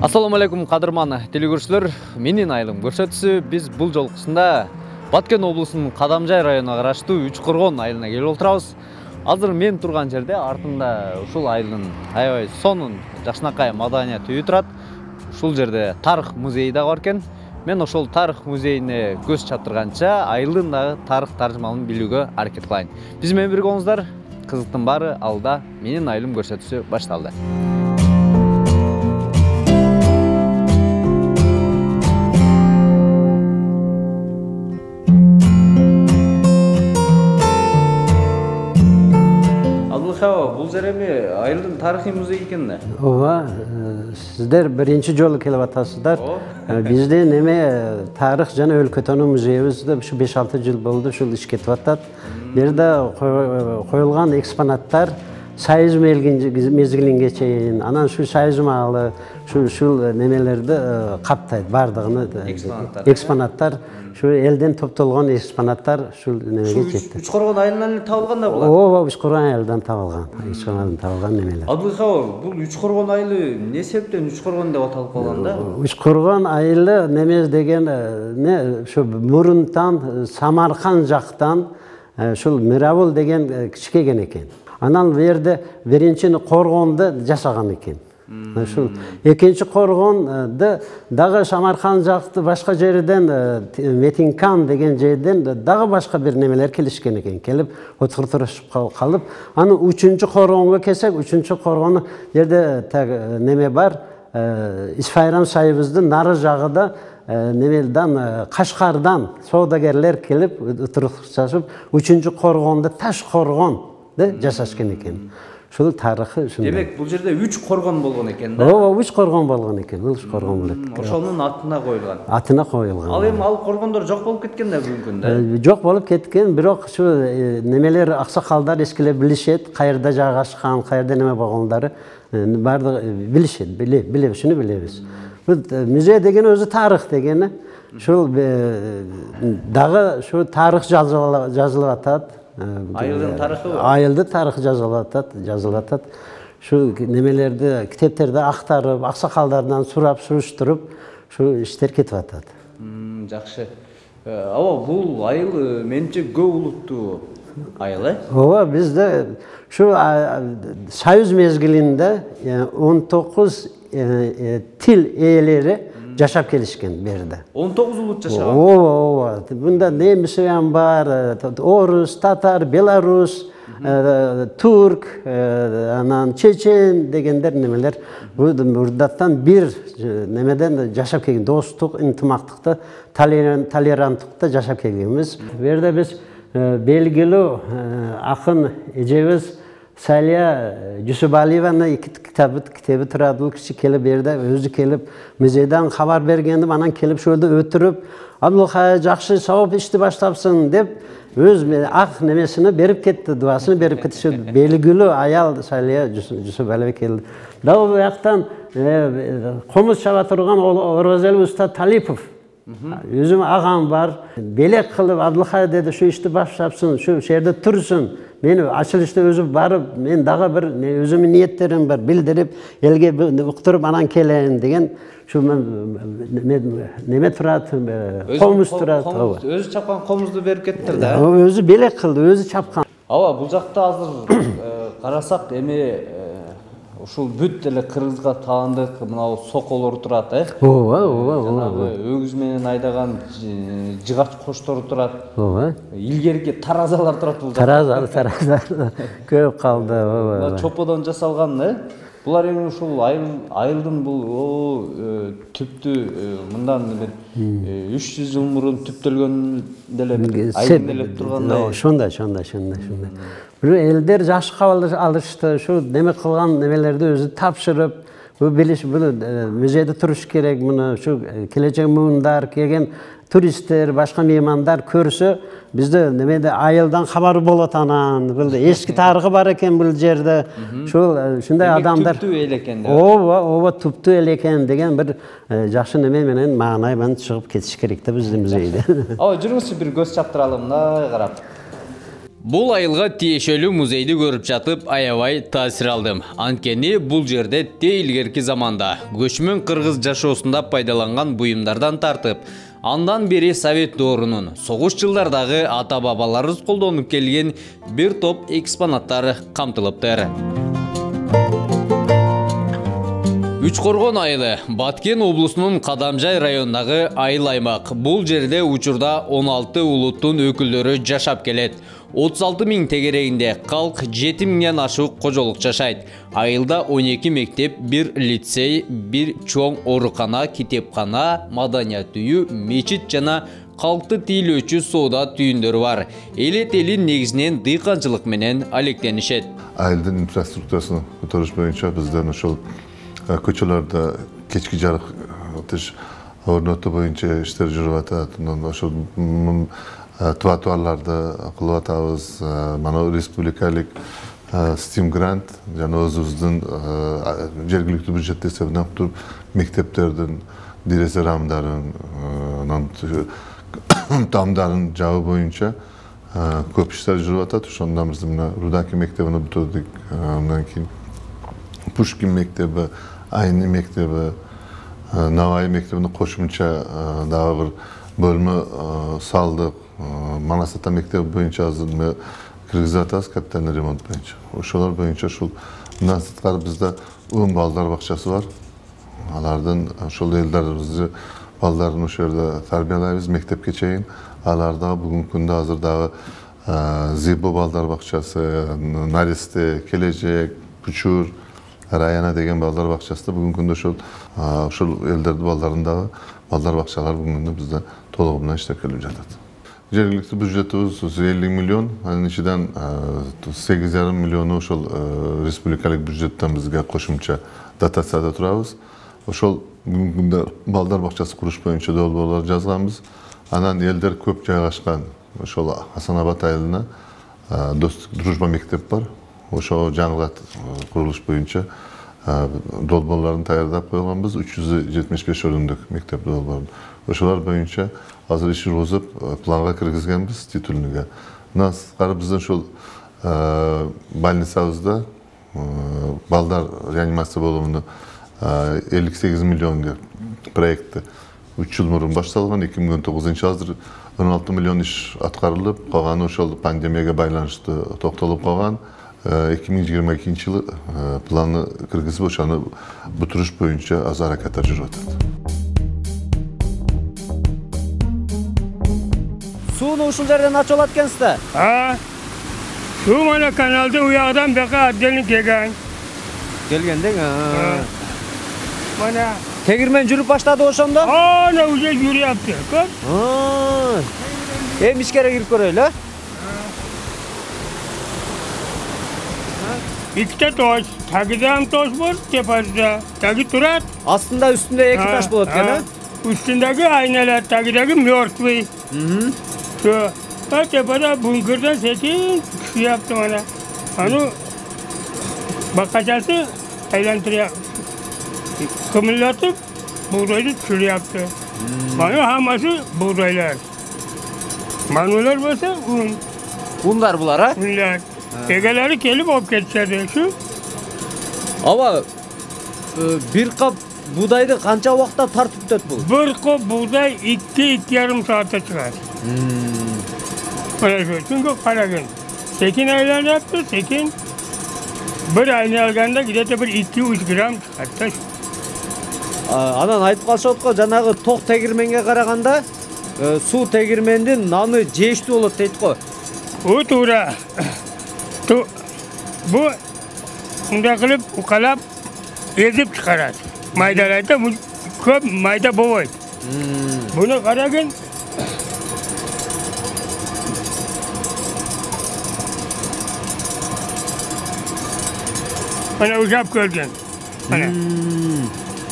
Assalamu алейкум кадырман телекөрүүчүлөр. Менин айылым көрсөтүүсү биз бул жолкусунда Баткен облусунун Кадамжай районуна караштуу Үч Коргон айылына келип отурабыз. Азыр мен турган жерде артында ушул айылдын аябай сонун жакшынакай маданият үйү турат. Ушул жерде тарых музейи да бар экен. Мен ошол тарых музейине көз чаптырганча айылдын дагы тарых таржымалын билүүгө аракет кылайын. Биз менен бирге болуңуздар. Кызыктын баары алда. Менин айылым көрсөтүүсү башталды. Бул жер эми айылдын тарыхый музейи экен да. Ооба, сиздер биринчи жолу келип атасыздар. Бизде неме тарых жана өлкөтөнүү музейибизде ушу 5-6 жыл болду, ушул иш кетип атат. Бу жерде коюлган экспонаттар Союз мезгилинге чейин, анан ушул Союз маалы, ушул немелерди каптайт, бардыгын экспонаттар, ушул элден топтолгон экспонаттар ушул немеге жетти. Үч Коргон айылынан эле табылган да булар. Ооба, Үч Коргон айылынан табылган. Үч Коргондон табылган немелер. Абдылхабар, бул Үч Коргон айылы эмне себептен Үч Коргон деп аталып калган да? Үч Коргон айылы немез деген не ушу мурунтан Самарканд жактан ушул Миравул деген кичкеген экен. Анан бу жерде биринчи Коргонду жашаган экен. Ушул экинчи Коргонду дагы Самарканд жакты башка жерден Метинкан деген жерден дагы башка бир немелер келишкен экен. Келип отурушуп калып, аны үчүнчү Коргонго келсек, үчүнчү Коргону жерде неме бар, Исфайрам сайыбыздын нары жагында немелден Кашкардан соодагерлер келип отурушуп, үчүнчү Коргонду Таш Коргон жашашкен экен. Ушул тарыхы ушундай. Демек, бул жерде 3 Коргон болгон экен да? Ооба, 3 Коргон болгон экен. Бул 3 Коргон болот. Ошонун атына коюлган. Атына коюлган. Ал эми ал Коргондор жок болуп кеткен да бүгүнкү күндө. Жок болуп кеткен, бирок ушу немелер аксакалдар эскилер билишет, каерде жайгашкан, каерде неме болгондары бардыгы билишет, билебиз, шуну билебиз. Бул музей деген өзү тарых дегени. Ушул дагы ушу тарых жазылып атат. Айылдын тарыхы бар. Айылдын тарыхы жазылып атат. Шу немелерди китептерде актарып, аксакалдардан сурап, суруштуруп, шу иштер кетип атат. Жакшы. Аба, бул айыл менче көп улуттуу айыл, э? Ооба, бизде шу Союз мезгилинде 19 тил ээлери жашап келишкен бу жерде. 19 улут жашаган. Ооба. Бунда немисем бар, орус, татар, белорус, турк, анан чечен дегендер немелер бурдаттан бир немеден жашап келген, достук, интимактыкта, толеранттыкта жашап келгенбиз. Бу жерде биз белгилүү акын эжебиз Салия Жусупалиеваны китеби турат, бул киши келип берди, өзү келип музейден кабар бергенди, анан келип шул жерде өтүрүп, Абдулхай жакшы сабап ишти баштапсың деп өз ак немесini берип кетти, дуасын берип кетти. Шу белгилүү аял Салия Жусупалиева келди. Дагы бу жактан комуз чаба турган Орозел уста Талипов. Өзүм агам бар. Белек кылып Абдулхай деди, шу ишти баштапсың, шу жерде турсун. Мен ачылышта өзүм барып, мен дагы бир өзүмдүн ниеттерим бар, билдирип, элге уктуруп анан келейин деген шу неме турат, комуз турат. Өзү чапкан комузду берип кеттир да. Өзү белек кылды, өзү чапкан. Аба, бул жакта азыр карасак, эми ушул бүт эле кыргызга таандык мына соколор турат, э? Ооба. Өгүз менен айдаган жыгач коштор турат. Ооба. Илгерки таразалар турат бул жакта. Таразалар көп калды. Ооба. Чоподон жасалган, э? Булар эми ушул айылдын бул түптү мындан 300 жыл мурун түптөлгөн деле айылдын деле тургандай. Ошондой. Бир элдер жаш кабыл алышты, ушу неме кылган немелерди өзү тапшырып, бу билиш, бул музейде туруш керек, муну ушу келечек муундар келген туристтер, башка меймандар көрсө, бизде немеде айылдан кабар болот анан. Бул эски тарыхы бар экен бул жерде. Ушундай адамдар. Түптүү эл экен. Ооба, түптүү эл экен деген бир жакшы неме менен маанай менен чыгып кетиш керек да биздин музейде. Аба, жүрүңүзчү бир көз чаптыралым, мына карап. Бул айылга тиешелүү музейди көрүп жатып аябай таасир алдым. Анткени бул жерде илгерки заманда көчмөн кыргыз жашоосунда пайдаланган буюмдардан тартып, андан бери Совет доорунун согуш жылдардагы ата-бабаларыбыз колдонуп келген бир топ экспонаттар камтылыптыр. Үчкоргон айылы Баткен облусунун Кадамжай районундагы айыл аймак. Бул жерде учурда 16 улуттун өкүлдөрү жашап келет. 36 000 тегерегинде калк 7 000ден ашык кожолук жашайт. Айылда 12 мектеп, 1 лицей, 1 чоң оорукана, китепкана, маданият үйү, мечит жана калкты тейлөөчү соода түйүндөрү бар. Элет элин негизинен дыйканчылык менен алектенишет. Айылдын инфраструктурасын көтөрүш боюнча бизден ошол көчөлөрдө кечки жарык орнотуу боюнча иштер жүрүп атат. Ошол тротуарларды кылып атабыз. Мана республикалык Steam грант жана өзүбүздүн жергиликтүү бюджет эсебинен туруп мектептердин дерезе рамдарын, тамдарын жабуу боюнча көп иштер жүрүп атат. Ошондон биз мына Рудаки мектебин бүтүрдүк. Андан кийин Пушкин мектеби, Айны мектеби, Навай мектебине кошумча дагы бир бөлмө салдык. Манасата мектеби боюнча азыр киргизип атабыз капитальный ремонт боюнча. Ошолор боюнча ушул мындан сырткары бизде 10 балдар бакчасы бар. Алардын ошол элдерибизди балдарын ошол жерде тарбиялайбыз мектепке чейин. Аларда бүгүнкү күндө азыр дагы Зибо балдар бакчасы, Наристе, Келечек, Пучур, Раяна деген балдар бакчасында бүгүнкү күндө ошол элдердин балдарындагы балдар бакчалар бүгүнкү күндө бизде толугу менен иштеп келип жатат. Жергиликтүү бюджетибиз 50 миллион, анын ичинен 8,5 миллиону ошол республикалык бюджеттен бизге кошумча дотацияда турабыз. Ошол бүгүнкү күндө балдар бакчасы куруш боюнча долбоорлор жазганбыз. Анан элдер көп жайгашкан ошол Асанабад айылына Достук дружба мектеп бар. Ошо жаңылат курулуш боюнча долбоорлорун даярдап койгонбуз. 375 орундук мектеп долбоорун. Ошолор боюнча азыр иш жүргүзүп планга киргизгенбиз титульныйга. Мына сырткары биздин ушул больницабызда балдар реанимация болумуну 58 миллионга проекти 3 жыл мурун башталган. 2019 азыр 16 миллион иш аткарылып, калганы ошол пандемияга байланыштуу токтолуп калган. 2022 жылы планы киргизип ошону бүтүрүш боюнча аз аракеттер жүрүп атат. Сууну ушул жерден ачып алат экенсиз да? Суу мана каналды уягдан бияка отдельно келген. Келгендең. Мана Тегирмен жүрүп баштады ошондо? Ана уже жүрүптү. Көп. Эми ишкере кирип көрөйлү, э? İkide taş, tagıdan taş var, tepede. Tagı turat. Aslında üstünde iki taş bulut gene. Üstündeki aynalar, tagıdaki mörtvi. Şu, tepede bunkerden seçin, şu yaptım ana. Onu bakacası eğlentiriyor. Kımıllatıp buğdayı çürü yaptı. Bana haması buğdaylar. Manular varsa un. Unlar bular ha? Unlar. Egeleri kelip op geçerdi şu. Ama bir kap buğdaydı kança vakta tartıp ötüp bu? Bir kap buğday 2-2,5 saate çıkar. Öyle şu. Çünkü Karagün. Sekin aylar yaptı. Sekin. Bir ayını alganda gidete bir 2-3 gram çıkarttı. Anan айтып калышат жанагы ток тегирменге караганда суу тегирмендин наны жештүү болот дейт го. O tuğra. Bu bunda kılıp ukalap ezip çıkarar. Maydalarda bu köp mayda boğay. Bunu Karagün bana uzap gördün.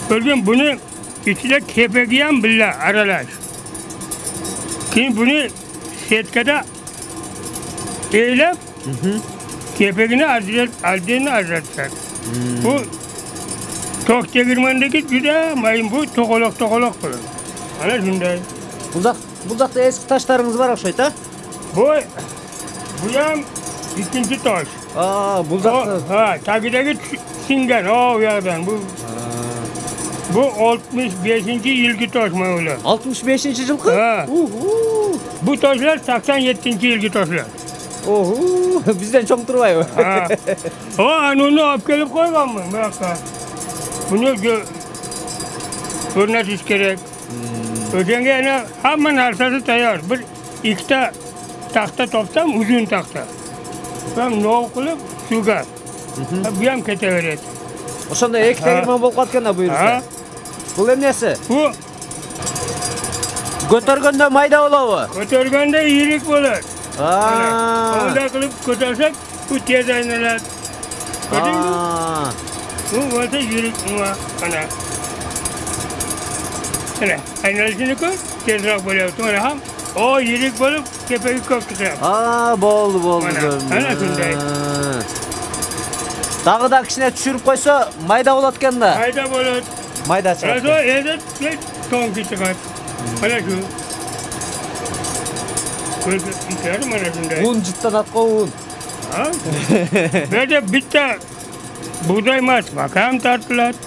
Gördün bunu içine kepegiyen bile aralar. Şimdi bunu setkada eylem kepegini aldığını azaltacak. Bu tok çekirmendeki güde mayın bu tokolok bulur. Ana şimdi. Buldakta eski taşlarınız var okşayt ha? Bu Bu ham ikkinchi tosh. Bul zotni. Ha, tagidagi singan, o yerdan. Bu 65-yilgi tosh mana ular. 65-yilqi? Ha. Bu toshlar 87-yilgi toshlar. Bizden çok turmayı. Onu olib kelib qo'yganman bu yoqqa. Buni o'rnatish kerak. O'shanga yana hamma narsasi tayyor. Bir ikkita taxta topsam, uzun taxta. Ham nov qilib suvga. Bu ham ketaveradi. O'shanda ek tegirmon bo'lib qotganda buyursa. Bu emnesi? Bu Ko'targanda mayda bo'lavi. ko'targanda yirik bo'ladi. Onda qilib ko'tarsak, bu tez aylanadi. Ko'rdingmi? Bu bo'lsa yirik mana. Mana aylanishini ko'r, tezroq bo'lyapti. Mana ham yirik bo'lib, tepaga ko'p chiqyapti. Bo'ldi. Ana shunday. Dag'ida kishine tushirib qo'ysa, mayda bo'layotganda. Mayda bo'ladi. Mayda chiqadi. Endi to'nki chiqadi. Mana shu. Ko'rib mana shunday. Un jitdan atqa un. Bu yerda bitta buğday emas, maka ham tortiladi.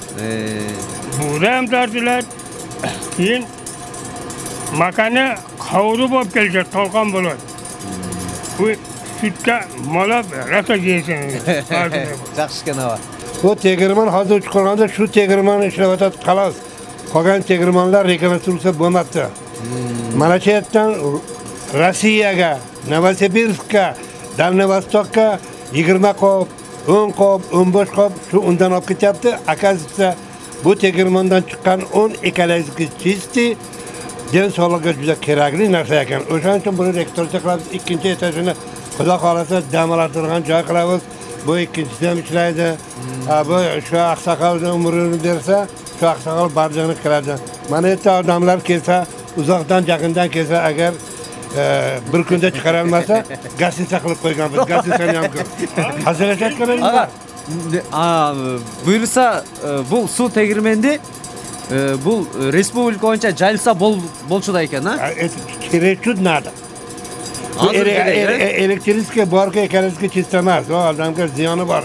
Buğday ham tortiladi. Keyin makani qovurib olib kelishadi, tolqon bo'ladi. Bu sutga molab, rosa yeysan. Yaxshi ekan va. Bu tegirmon hozir chiqarganda shu tegirmon ishlayotadi xolos. Qolgan tegirmonlar rekonstruksiya bo'lmabdi. Mana shu yerdan Rossiyaga, Novosibirskka, Dalnivostokka 20 qop, 10 qop, 15 qop shu undan olib ketyapti. Akazisa bu tegirmondan chiqqan 10 ekologik chisti den sog'liqqa juda kerakli narsa ekan. O'shaning uchun buni rekonstruksiya qilamiz. Ikkinchi etajini Xudo xolasa damalartirgan joy qilamiz. Bu ikkinchisi ham ishlaydi. Bu shu oqsoqolni umrini bersa, shu oqsoqol barjani qiladi. Mana yerda odamlar kelsa, uzoqdan yaqindan kelsa agar bir kunda chiqarolmasa, gazetcha qilib qo'yganmiz. Gazetchani ham ko'p. Hazırlayotganimiz bor. Buyursa bu suv tegirmendi bu respublika bo'yicha jayilsa bo'lchida ekan, ha? Kerak nada. Elektrika borki ekologik chista emas, o odamga ziyoni bor.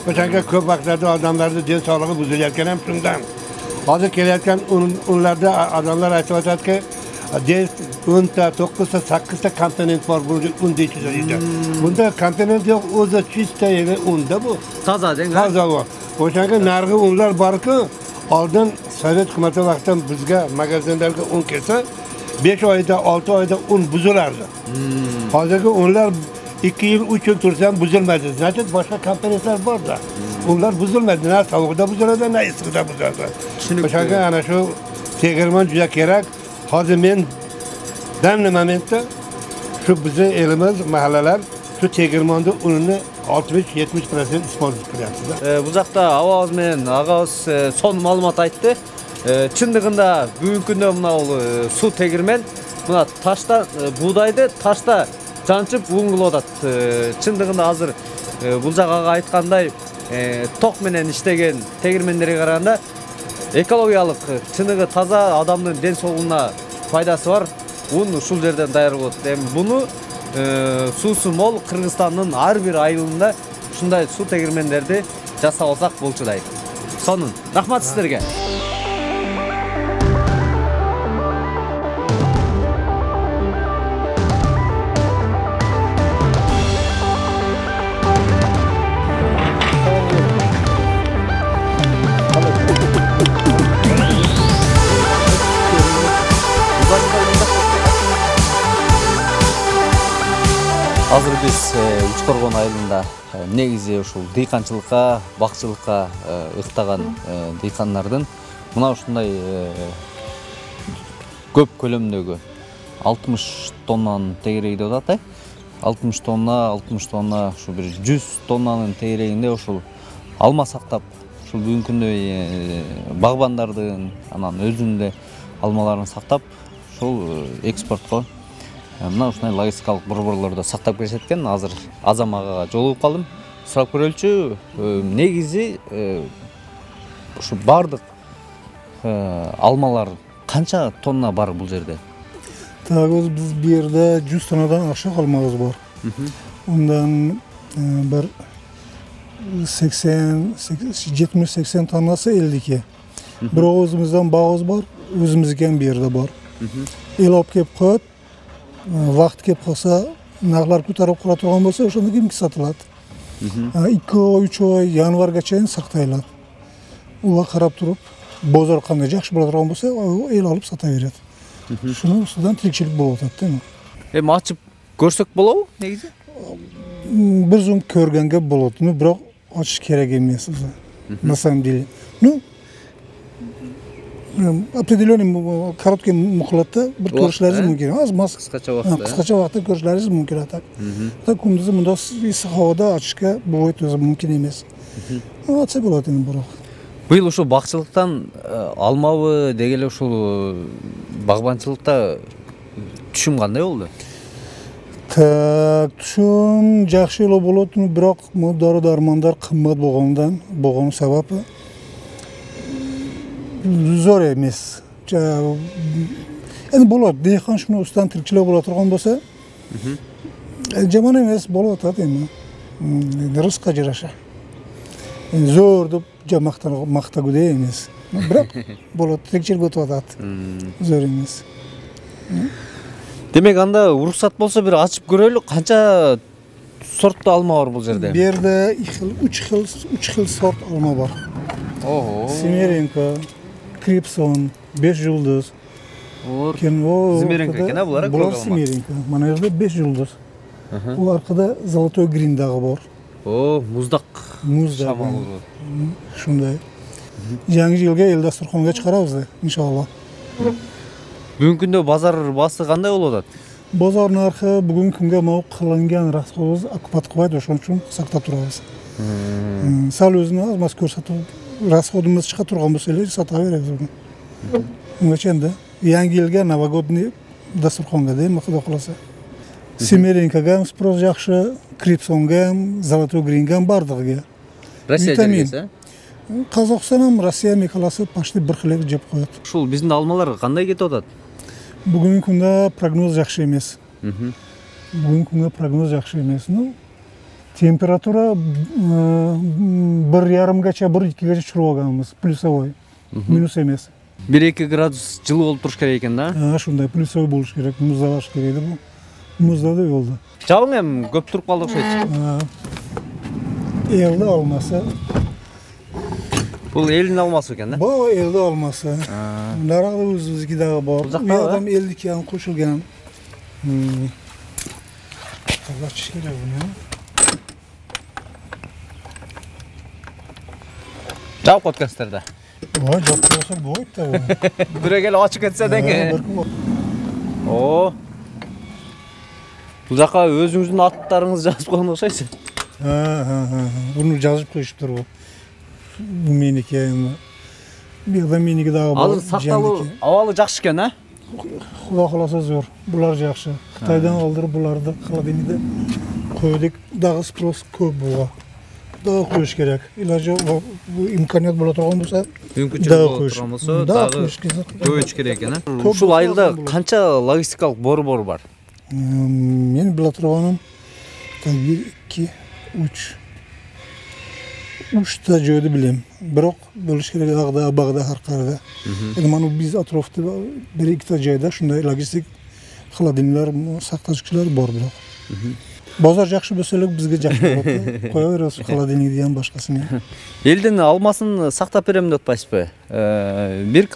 O'shanga ko'p vaqtlarda odamlarning den sog'lig'i buzilayotgan ham shundan. Hozir kelayotgan unlarda odamlar aytayotadiki, 10 ta, 9 ta, 8 ta komponent bor bu unda ichida. Bunda komponent yo'q, o'zi chista unda bu. Toza deng. Toza bu. O'shanga narxi unlar borki, oldin Sovet hukumati vaqtdan bizga magazinlarga un kelsa, 5 oyda, 6 oyda un buzilardi. Hozirgi unlar 2 yil, 3 yil tursa ham buzilmaydi. Значит, boshqa komponentlar bor-da. Unlar buzilmaydi, na sovuqda buziladi, na issiqda buziladi. O'shanga ana shu tegirmon juda kerak. Hozir men damli momentda shu bizning elimiz, mahallalar shu tegirmonni unini 60-70% iste'mol qilyapti. Bu yoqda ovoz men og'oz son ma'lumot aytdi. Чындыгында бүгүнкү күндө мына суу тегирмен мына ташта buğdayды ташта жанчып un кылып атат. Чындыгында азыр бул жагага айткандай ток менен иштеген тегирмендерге караганда экологиялык чыныгы таза адамдын ден соолугуна пайдасы бар. Un ушул жерден даяр болот. Эми буну суусу мол Кыргызстандын ар бир айылында ушундай суу тегирмендерди жасап алсак болчу-дайт. Сонун. Рахмат сиздерге. Азыр биз Учкоргон айылында негизи ушул дыйканчылыкка, бакчылыкка ыктаган дыйкандардын мына ушундай көп көлөмдөгү 60 тоннанын тегереги деп атат. 60 тонна, ушу бир 100 тоннанын тегерегинде ушул алма сактап, ушул бүгүнкү күндө багбандардын анан өзүнүн эле алмаларын сактап, ушул экспортко мына ушундай логистикалык борборлордо сактап келишет экен. Азыр Азам агага жолугуп калдым. Сурап көрөлчү, негизи ушу бардык алмалар канча тонна бар бул жерде? Так, биз бу жерде 100 тоннадан ашык алмабыз бар. Ondan bir 70-80 tonnası eldiki. Bir o'zimizdan bağız var, o'zimizga bir yerde var. El olib kelib qo'yadi, vaqt kelib qolsa, narxlar ko'tarib qora turgan bo'lsa, o'shanda kimki sotiladi. 2 oy, 3 oy, yanvargacha saqlayiladi. Ular qarab turib, bozor qanday yaxshi bo'ladigan bo'lsa, el olib sotaveradi. Shuning ustidan tirikchilik bo'lib o'tadi-da. Endi ochib ko'rsak bo'ladimi negizi? Bir zum ko'rganga bo'ladi, biroq ochish kerak emas o'zi. На самом деле. Ну, определенный короткий muhlatda bir ko'rishlaringiz mumkin. Az Qisqacha vaqtda. Qisqacha vaqtda ko'rishlaringiz mumkin atak. Kunduzi bunda issiq havoda ochishga bo'yt o'zi mumkin emas. Ochsa bo'ladi endi biroq. Bu yil o'sha baqchilikdan almabı degeli ушул bag'banchilikda tushum qanday bo'ldi? Tushum yaxshi yo'l bo'ladi, biroq dori-darmonlar qimmat bo'lgani sababi zo'r emas. Endi bo'ladi, dehqon shuni ustidan tirikchilik bo'layotgan bo'lsa, jamon emas bo'layotadi endi. Rizqqa jarasha. Zo'r deb maqtaguday emas. Biroq bo'ladi, tirikchilik o'tadi. Zo'r emas. Demek anda ruxsat bo'lsa bir açıp ko'raylik, qancha sortda alma var bu yerda? Bu yerda 3 xil sort alma bor. Oho. Semerenko, Kripson, 5 yıldız. Semerenko ekan bular ko'rgan. Bular Semerenko. Mana yerda 5 yıldız. U orqada Zolotoy Grindag'i bor. O, muzdaq. Muzdaq. Shunday. Yangi yilga el dasturxonga chiqaramiz inshaalloh. Bugungi kunda bozor basi qanday bo'ladi? Bozor narxi bugungi kunga mavqu qilingan rasxoz okupat qilmaydi, o'shaning uchun saqlab turamiz. Sal o'zini oz ko'rsatib, rasxodimiz chiqa turgan bo'lsa, sotaveramiz buni. Ungacha endi yangi yilga novogodniy dasturxonga ham xudo xolasa. Semerenkaga ham sпрос yaxshi, Kripsonga ham, Zolotoy Gringa ham bardig'iga. Rossiya jergasi? Qozog'iston ham Rossiya mekalasi почти bir xil jeb qo'yadi. Shul bizning almalar qanday ketadi? Bugungi kunda prognoz yaxshi emas. Bugungi kunda prognoz yaxshi emas. Temperatura 1,5gacha, 1,2gacha tushirib olganmiz, plyusovoy. Minus emas. 1-2 gradus жылы bo'lib turish kerak ekanda? Ha, shunday plyusovoy bo'lish kerak, muzlalash kerak edi bu. Muzladi yo'lda. Jabing ham ko'p turib qoldi o'xshaydi. Elde olmasa Bu elin alması ekan da? Bu elde olmasa. Narada o'zimiznikidagi bor. Bu odam eldiki ham qo'shilgan. Taqlachish kerak buni. Javob podkastlarda. Voy, javob bo'lsa bo'ydi-da bu. Birga ochib ketsa-da. O. Bu yoqqa o'zingizning otlaringizni yozib qo'ygan o'xshaysiz. Ha. Buni yozib qo'yishibdir bu. Bu meniki endi. Bu yerda menikidagi bor. Hozir saqtalu avvali yaxshi ekan, ha? Xudo xolasa zo'r. Bular yaxshi. Xitoydan oldirib bularni xolodilnikda qo'ydik. Dag'i sпрос ko'p bu. Dag'i qo'yish kerak. Iloji bu imkoniyat bo'la turgan bo'lsa, dag'i qo'yish qo'yish kerak ekan. Shu ayilda qancha logistikalik bor bor? Men bila turganim 1, 2, 3 ta joyda bilaman. Biroq bo'lish kerak Bag'da har qayerda. Endi mana biz atrofda 1-2 ta joyda shunday logistik xolodilniklar, saqlashchilar bor biroq. Bozor yaxshi bo'lsa-lar bizga yaxshi bo'ladi. Qo'yaveramiz xolodilnikni ham boshqasini. Eldan almaсын saqlab berem deb aytpaysiz. 1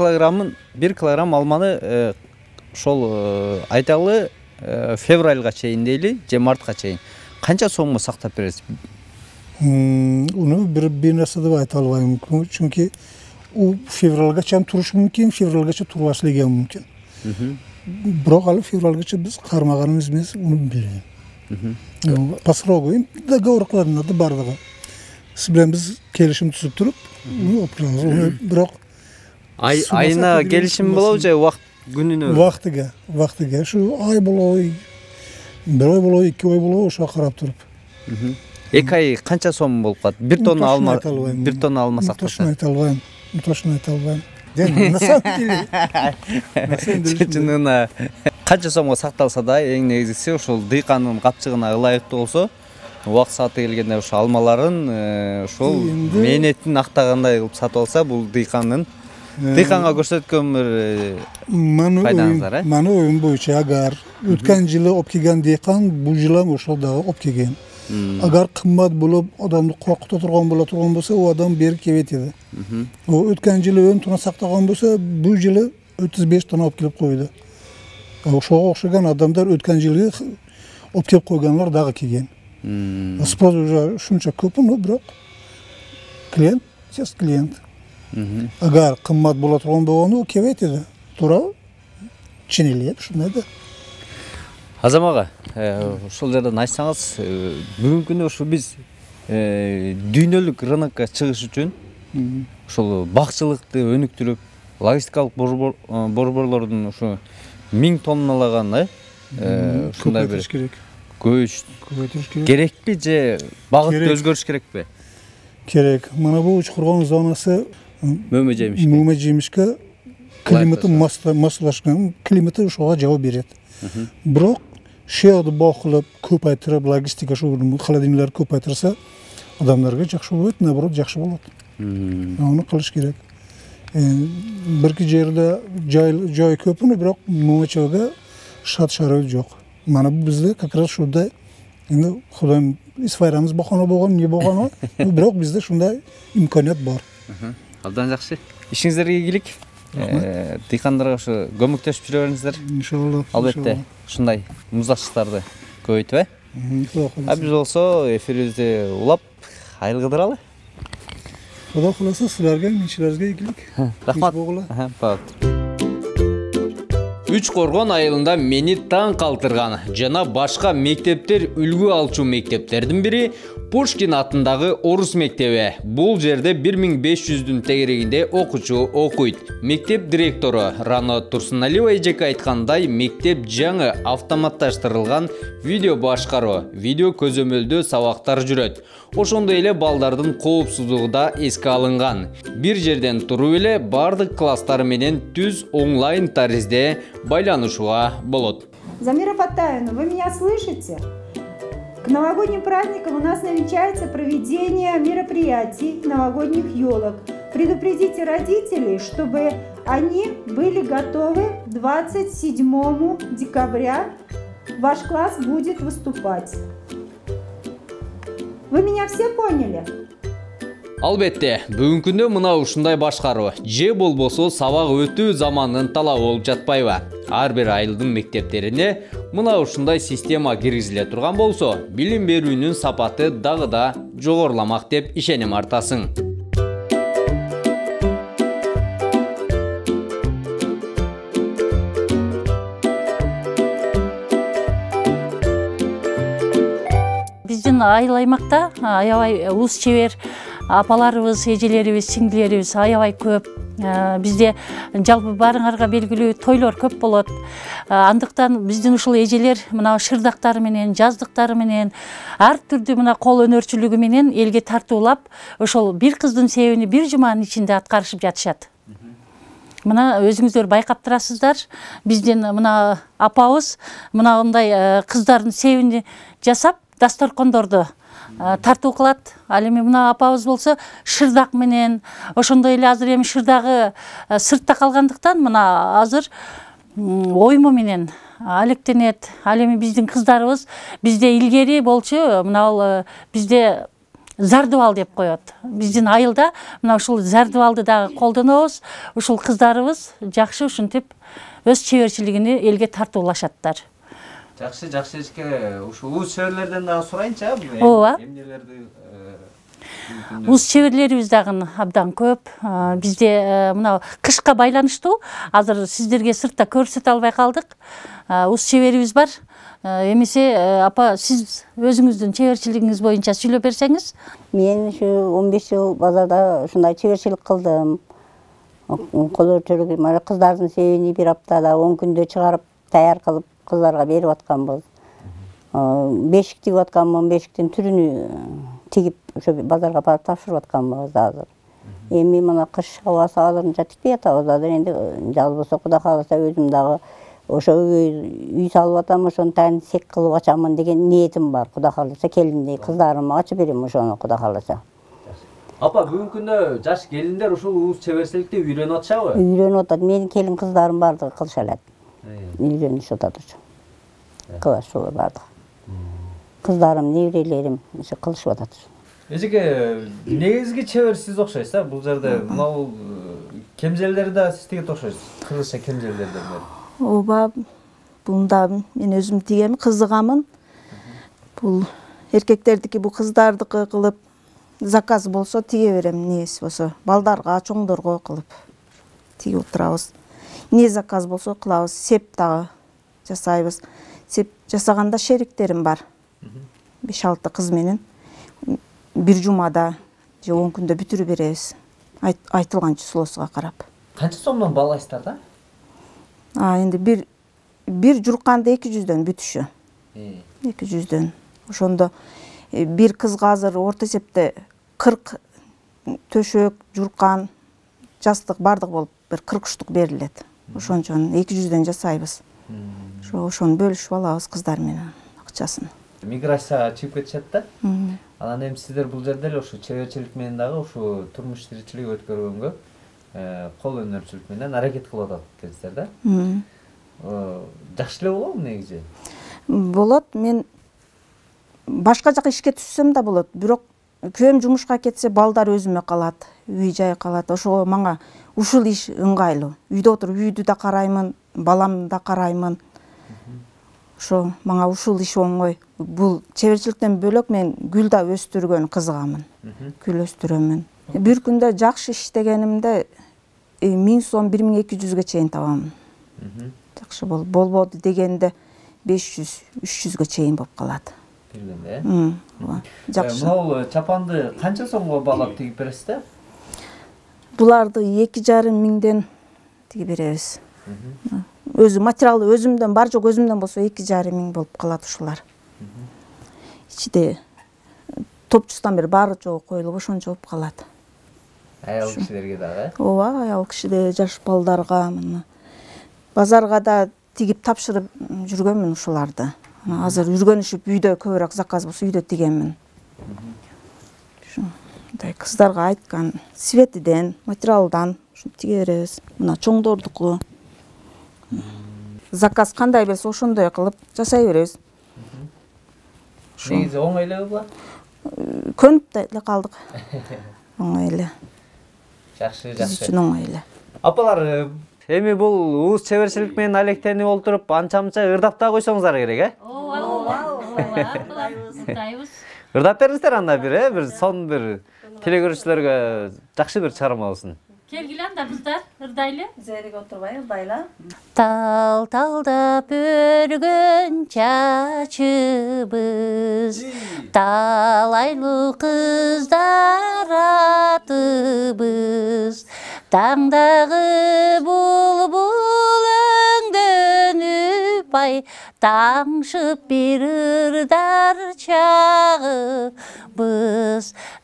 kilogramm almаны ошол айталы fevralyga чейин дейли, же мартка чейин. Qancha so'mga saqlab berasiz? Uni bir narsa deb ayta olmayman. Chunki u fevralgacha ham turishi mumkin, fevralgacha turmasligi ham mumkin. Biroq hali fevralgacha biz qarmag'animiz emas, uni bilmayman. Pasroq dogovor qilinadi bardig'i. Siz bilan biz kelishim tuzib turib, uni o'qiramiz. Biroq ayna kelishim bo'ladi, vaqt günini vaqtiga shu oy bo'ladi, 1 oy bo'ladi, 2 oy bo'ladi, o'sha qarab turib. 2 oy qancha so'm bo'lib qoladi? 1 tonna alma saqlasa. Точно ayta olmayman. Na samом деле. Qancha so'mga saqtalsa da, eng negizgisi ошол дыйкандын капчыгына ылайыктуу болсо, убакыт сааты келгенде ошо алмаларын ошол мээнетин актагандай кылып сатып алса, бул дыйкандын дыйканга көрсөткөн бир пайдаңыздар, Мана оюн боюнча агар өткөн жылы оп келген дыйкан бул жылы ошол дагы оп келген. Агар кымбат болуп, адамды коркута турган болсо, у адам бери кебет эди. Өткөн жылы 10 тонна сактаган болсо, бул жылы 35 тонна оп келип койду. Ошого окшогон адамдар өткөн жылы оп келип койгонлор дагы келген. Спрос уже ушунча көп, но бирок клиент, чест клиент. Агар кымбат боло турган болгону кебет эди. Туурабы? Чын эле ушундай да. Азам ага, ошол жерден айтсаңыз, бүгүнкү күндө ушу биз дүйнөлүк рынокко чыгыш үчүн ошол бакчылыкты өнүктүрүп, логистикалык борборлордун ушу 1000 тонналаган, ушундай бир көбөйтүш керекпи же багытты өзгөрүш керекпи? Керек. Мана бул Учкургон зонасы мөмө жемишке климаты маслашкан, климаты ошого жооп берет. Бирок шеарды бакылып, көпөйтүрүп, логистика шу холодильниктер көпөйтүрсө, адамдарга жакшы болот, наоборот жакшы болот. Аны кылыш керек. Бирки жерде жай көп, бирок мөмөчөгө шат шарайт жок. Мана бизде как раз ушундай, эми Кудайым исфайрамыз бакана болгон, не болгону, бирок бизде ушундай имканият бар. Абдан жакшы. Ишиңиздерге ийгилик. Дыйкандарга ушу көмөктөшүп жүрө бериңиздер. Иншалла. Албетте, ушундай муздашчыларды көбөйтүп, биз болсо эфирибизди улап айылгыдыралы. Кудай кааласа силерге, менчилерге ийгилик. Рахмат. Учкоргон айылында мени таң калтырган жана башка мектептер үлгү алчу мектептердин бири Пушкин атындагы орус мектеби. Бул жерде 1500-дүн тегерегинде окуучу окуйт. Мектеп директору Рано Турсуналиева эжеке айткандай, мектеп жаңы автоматташтырылган видео башкаруу, видео көзөмөлдөө сабактар жүрөт. Ошондой эле балдардын коопсуздугу да эске алынган. Бир жерден туруп эле бардык класстар менен түз онлайн таризде байланышууга болот. Замира Фатаевна, вы меня слышите? К новогодним праздникам у нас намечается проведение мероприятий новогодних елок. Предупредите родителей, чтобы они были готовы 27 декабря. Ваш класс будет выступать. Вы меня все поняли? Албетте, бүгүнкү күндө мына ушундай башкаруу же болбосо сабак өтүү заманынын талабы болуп жатпайбы? Ар бир айылдын мектептерине мына ушундай система киргизиле турган болсо, билим берүүнүн сапаты дагы да жогоруламак деп ишеним артасың. Биздин айыл аймакта аябай уус чебер апаларыбыз, эжелерибиз, сиңдилерибиз аябай көп. Бизде жалпы барыңарга белгилүү тойлор көп болот. Андыктан биздин ушул эжелер мына шырдактары менен, жаздыктары менен, ар түрдүү мына кол өнөрчүлүгү менен элге тартуулап, ошол бир кыздын себебини бир жуманын ичинде аткарышып жатышат. Мына өзүңүздөр байкап турасыздар. Биздин мына апабыз мындай кыздардын себебини жасап, дасторкондорду тартуу кылат. Ал эми мына апабыз болсо шырдак менен, ошондой эле азыр эми шырдагы сыртта калгандыктан мына азыр оймо менен алектенет. Ал эми биздин кыздарыбыз бизде илгери болчу, мына бизде зардыбал деп коет. Биздин айылда мына ушул зардыбалды дагы колдонобуз. Ушул кыздарыбыз жакшы ушинтип өз чеберчилигини элге тартуулашаттар. Жакшы эжеке, ушул уус чеберлерден дагы сурайынчы, ооба. Эмнелерди Уус чеберлерибиз дагы абдан көп. Бизде мына кышка байланыштуу. Азыр сиздерге сыртта көрсөтө албай калдык. Уус чеберибиз бар. Эмесе апа, сиз өзүңүздүн чеберчилигиңиз боюнча сүйлөп берсеңиз? Мен ушу 15 жыл базарда ушундай чеберчилик кылдым. Кол өрчөлүк, мына кыздардын себебини бир аптада 10 күндө чыгарып, даяр кылып кыздарга берип атканбыз. Бешик тигип атканмын, бешиктин түрүнү тигип ошо базарга барып тапшырып атканбыз азыр. Эми мына кыш абасы азырынча тикпей атабыз, азыр энди жаз болсо Кудай кааласа өзүм дагы ошо үй салып атам, ошону тагын сек кылып ачамын деген ниетим бар. Кудай кааласа келиндей кыздарыма ачып берем ошону, Кудай кааласа. Апа, бүгүнкү күндө жаш келиндер ушул уус чеберчиликти үйрөнүп атышабы? Үйрөнүп атат. Менин келин кыздарым бардыгы кылыша алат. Үйрөнүшүп атат ошо. Кылаш ошо бардыгы. Кыздарым, неберелерим ошо кылышып атат. Эжеке, негизги чебер сиз окшойсуз, а? Бул жерде мына кемжелдери да сиз тигип окшойсуз. Кызылча кемжелдерден бери. Ооба, бунда мен өзүм тигем, кызыгамын. Бул эркектердики, бул кыздардыкы кылып заказ болсо тиге берем, нээси болсо балдарга, чоңдорго кылып тигип отурабыз. Не заказ болсо кылабыз, сеп дагы жасайбыз. Сеп жасаганда шериктерим бар. 5-6 кыз менен бир жумада же 10 күндө бүтүрүп беребиз. Айтылган числосуга карап. Канча сомдон баалайсыздар да? Эndi бир журканда 200дөн бүтүшү. 200дөн. Ошондо бир кызга азыр орто эсепте 40 төшөк, журкан, жастык бардык болуп бир 40 штук берилет. Ошончон 200дөн жасайбыз. Ошону бөлүшүп алабыз кыздар менен акчасын. Миграцияга чыгып кетишет да. Анан эми сиздер бул жерде эле ушу чеберчилик менен дагы ушу турмуш тиричилик өткөргөнгө кол өнөрчүлүк менен аракет кылып атат экенсиздер да. Жакшы эле болобу негизи? Болот. Мен башка жака ишке түшсөм да болот. Бирок күйөөм жумушка кетсе, балдар өзүмө калат, үй жай калат. Ошого мага ушул иш ыңгайлуу. Үйдө отуруп үйдү да караймын, баламды да караймын. Ошо мага ушул иш оңой. Бул чеберчиликтен бөлөк мен гүл да өстүргөн кызыгамын. Гүл өстүрөмүн. Бир күндө жакшы иштегенимде 1000 сом 1200ге чейин табамын. Жакшы болбоду дегенде 500-300ге чейин болуп калат. Бир күндө, жакшы. Бул чапанды канча сомго баалап тигип бересиздер? Буларды 2,5 миңден тигип беребиз. Өзү материалы өзүмдөн бар, жок өзүмдөн болсо 2,5 миң болуп калат ушулар. Ичиде топчустан бери баары жогу коюлуп ошончо болуп калат. Аял кишилерге дагы? Ооба, аял кишиде, жаш балдарга, мына базарга да тигип тапшырып жүргөнмүн ушуларды. Азыр жүргөнүшүп үйдө көбүрөөк заказ болсо үйдө тигеммин. Ушундай кыздарга айткан светиден, материалдан тиге беребиз. Мына чоңдордуку. Заказ кандай берсе ошондой кылып жасай беребиз. Негизи оңой элеби була? Көнүп эле калдык. Оңой эле. Жакшы, Биз үчүн оңой эле. Апалар, эми бул уус чеберчилик менен алектенип олтуруп, анча-мынча ырдап да койсоңуздар керек, Ырдап бериңиздер анда бир сон бир телегөрүүчүлөргө жакшы бир чыгарма болсун. Келгиле анда кыздар, ырдайлы. Жерге отурбай ырдайлы. Тал-талдап өргөн чачыбыз, талайлуу кыздар атыбыз, таңдагы булбул өңдөнүп ай, таңшып бир ырдар чагыбыз,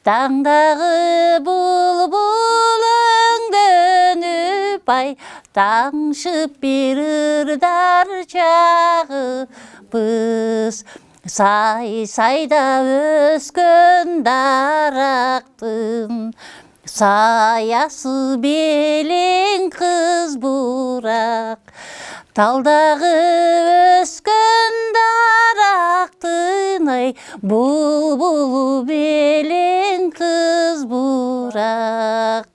таңдагы булбул өңдөнүп ай, таңшып бир ырдар чагыбыз, сай-сайда өскөн дарактын саясы белең кыз бурак, талдагы өскөн дарактын ай, булбулу белең кыз бурак.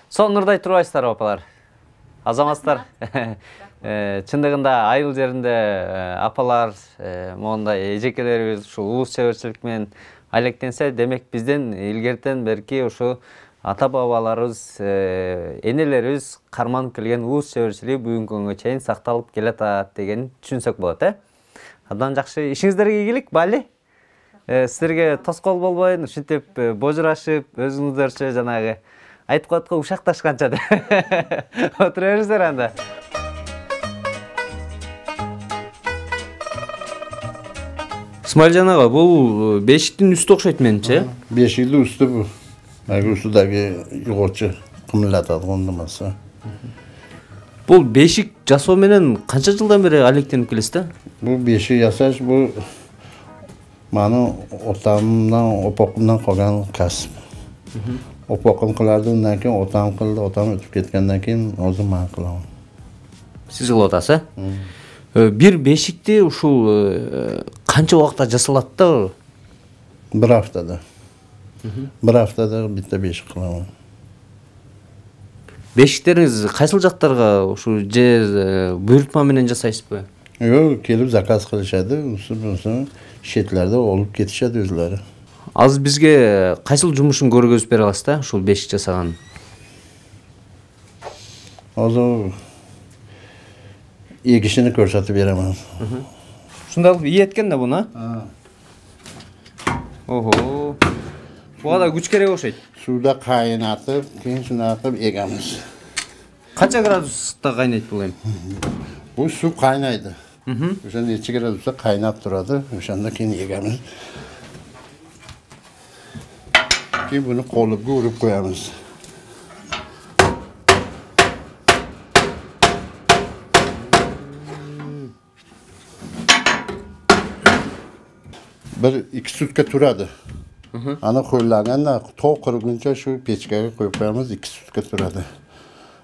Сон ырдай турбайсыздар апалар. Азаматстар. Чындыгында айыл жеринде апалар, мондай эжекелерибиз ушу уус чеберчилик менен алектенсе, демек бизден илгертен берки ушу ата-бабаларыбыз, энелерибиз карманып келген уус чеберчилиги бүгүнкү күнгө чейин сакталып келатат деген түшүнсөк болот, Абдан жакшы. Ишиңиздерге ийгилик, бали. Силерге тоскоол болбойн, ушинтип божурашып, өзүңүздөрчө жанагы айтып коеткой ушакташканча деп отура бериңиздер анда. Исмаилжан ага, бул бешиктин үстү окшойт менимче. Бешиктин үстү бул. Ага үстү дагы жогорчу кымылдатат, ондомаса. Бул бешик жасоо менен канча жылдан бери алектенип келесиз да? Bu beşi yasaş bu mani otamdan, opoqimdan qolgan kasb. Opoqim qilardi, undan keyin otam qildi, otam o'tib ketgandan keyin o'zim men qilaman. Siz kılып atasiz? Bir beşikti uşul kança vaqtda jasalат da? Bir haftada. Bir haftada bitta beşik qilaman. Beşikтериңиз кайсыл жактарга ушу же буйртма менен жасайсызбы? Yo'q, kelib zakaz qilishadi, bunisi shetlerde olib ketishadi o'zlari. Азыр бизге кайсыл жумушун көргөзүп бере аласыз да, ушул бешик жасаган? Hozir egishini ko'rsatib beraman. Shunday qilib yetken de buni? Oho. Buga da kuch kerak o'xshaydi. Suvda qaynatib, keyin shunday qilib egamiz. Qancha gradusda qaynaydi bu ham? Bu suv qaynaydi. O'sha necha gradusda qaynab turadi, o'shanda keyin egamiz. Keyin buni qo'libga urib qo'yamiz. Bir 2 sutka turadi. Ana qo'yilganda to'q quriguncha shu pechkaga qo'yib qo'yamiz, 2 sutka turadi.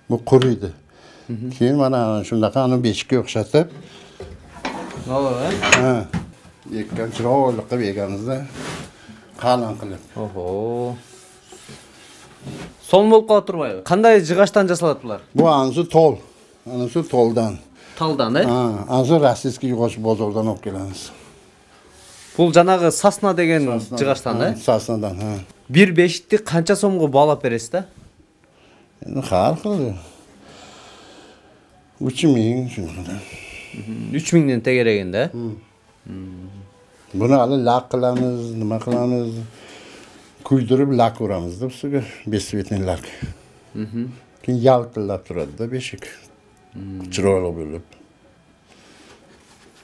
Bu quriydi. Keyin mana shunaqa ana beshikka o'xshatib. Ha. Yekkan chiroyli qilib egamizda qalin qilib. Oho. Son bo'lib qolib turmaydi. Qanday jig'ashdan jasaladi bular? Bu anzi tol. Anasi toldan. Taldan, Ha, anzi rossiyskiy yog'och bozordan olib kelamiz. Бул жанагы сасна деген жыгаштан, да? Саснадан, ha. Bir beşikti канча сомго баалап бересиз да? Endi har xil. 3000 shunday. 3000 tegeregen da. Buni hali lak qilamiz, nima qilamiz? Kuydirib lak uramiz-da ustiga, besvetni lak. Keyin yaltillab turadi-da beshik. Chiroyli bo'lib.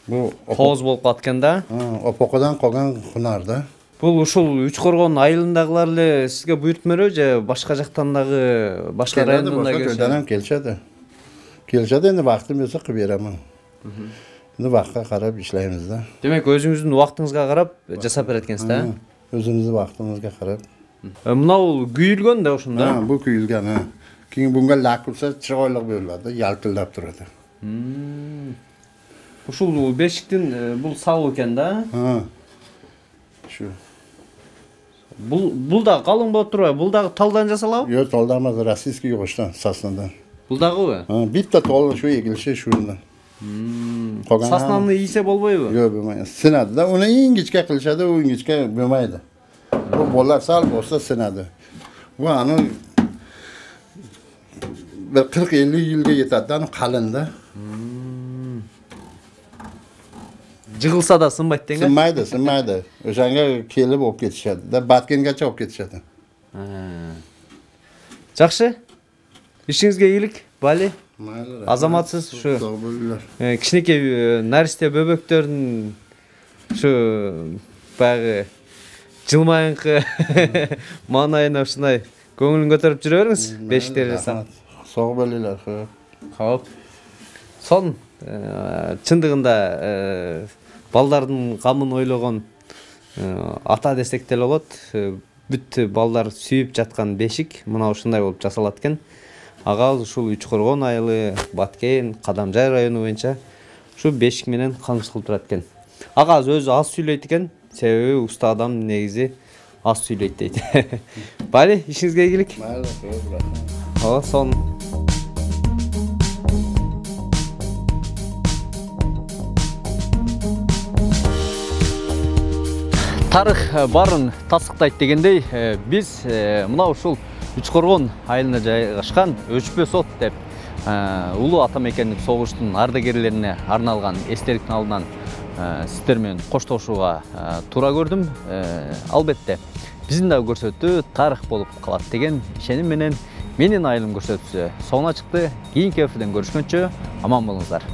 Bu toz bo'lib qotganda, opoqadan qolgan hunarda. Бул ушул Үч Коргон айылындагылар эле сизге буйртма береби же башка жактан дагы башка райондан да kelishadi. Kelishadi, endi vaqtim bo'lsa qilib beraman. Endi vaqtga qarab ishlaymiz-da. Demak, o'zingizning vaqtingizga qarab jasab beretkensiz da? O'zimizning vaqtimizga qarab. Mынау kuyilgan da o'shunda. Ha, bu kuyilgan, ha. Keyin bunga lak ursa chiroyli bo'ladi, yaltillab turadi. Ушул бешиктин бул сау экен да? Ha. Shu. Бул да калың болуп турбайбы? Бул дагы талдан жасалабы? Yo'q, taldan emas, rossiyskiy yog'ochdan, sasnadan. Бул дагыбы? Ha, bitta tol shu egilishi shundan. Sasnani yeyse bo'lmaydi? Yo'q, bo'lmaydi. Sinadi-da, uni ingichka qilishadi, u ingichka bo'lmaydi. Bu bolalar sal bo'lsa sinadi. Bu ani bir 40-50 yilga yetadi-da, qalin-da. Jig'ilsa da sinmaydi degan. Sinmaydi. O'shanga kelib olib ketishadi-da, Batkengacha olib ketishadi. Жақсы. Ishingizga iyilik, Bali. Mayli. Азаматсыз shu. Sog' bo'linglar. Кичинекей наристе бөбөктөрдүн shu баягы жылмайыңкы маанайына ушундай көңүлүн көтөрүп жүрө бериңиз. Бешиктер жасап. Sog' bo'linglar. Хоп. Сон чындыгында балдардын камын ойлогон ата десек деле болот. Бүт балдар сүйүп жаткан бешик мына ушундай болуп жасалат экен. Ага ушул Үч Коргон айылы, Баткен, Кадамжай району боюнча ушу бешик менен калыш кылып турат экен. Ага өзү аз сүйлөйт экен. Себеби уста адам негизи аз сүйлөйт дейт. Бали, ишиңизге ийгилик. Mayli, rahmat. Ага, сон. Тарых барын тасыктайт дегендей, биз мына ушул Үч Коргон айылына жайгашкан Өчпө сот деп улуу ата мекендик согуштун ардагерлерине арналган эстеликтин алдынан сиздер менен коштошууга туура көрдүм. Албетте биздин да көрсөтүү тарых болуп калат деген ишеним менен менин айылым көрсөтүүсү соңуна чыкты. Кийинки эфирден көрүшкөнчө аман болуңуздар.